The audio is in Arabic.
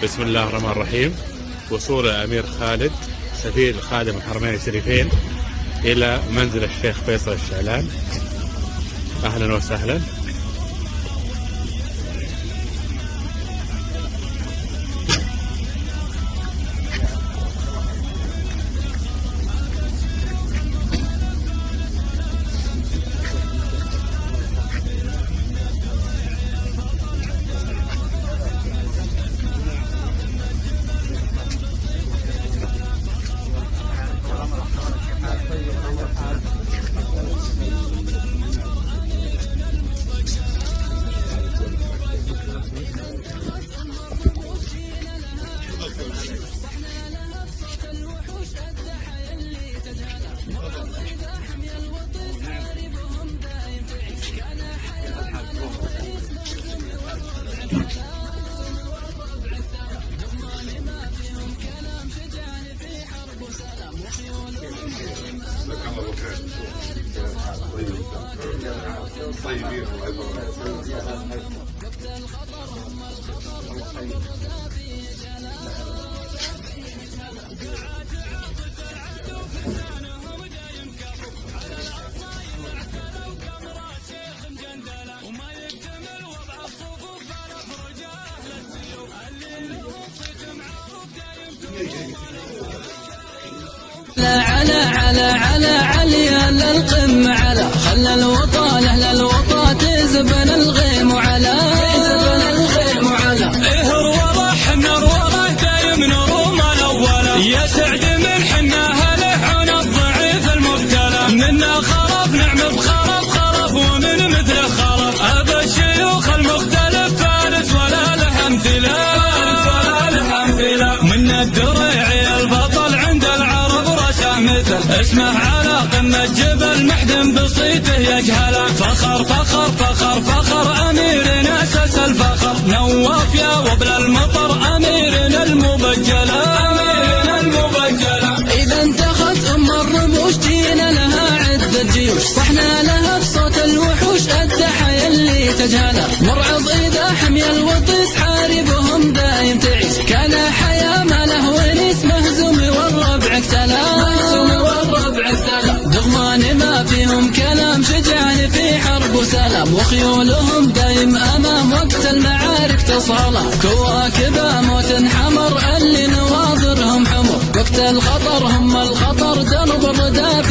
بسم الله الرحمن الرحيم. وصول الأمير خالد سفير خادم الحرمين الشريفين إلى منزل الشيخ فيصل الشعلان. أهلا وسهلا. على عليا للقمة على خلى الوطا لأهل الوطا تزبن الغيم على اهر ورا حنا وراه دايم نروم الاولى يا سعد من حنا هلحون الضعيف المبتلى منا خرف نعم بخرف ومن مثله خرف ابا الشيوخ المختلف فارس ولا له امثله من الدريعي البطل عند العرب رشا مثل اسمه على قمة جبل محدن بصيته يجهله فخر اميرنا اساس الفخر نواف يا وبل المطر اميرنا المبجله اذا انتخت ام الرموش جينا لها عدة جيوش صحنا لها بصوت الوحوش التحية اللي تجهله مرعض اذا حمي الوطيس حاربهم دايم تعيش كان حياة ما له ونيس مهزوم والربع اقتلا دغمان ما فيهم كلام شجعان في حرب وسلام وخيولهم دايم امام وقت المعارك تصاله كواكب موت حمر اللي نواظرهم حمر وقت الخطر هم الخطر درب الردى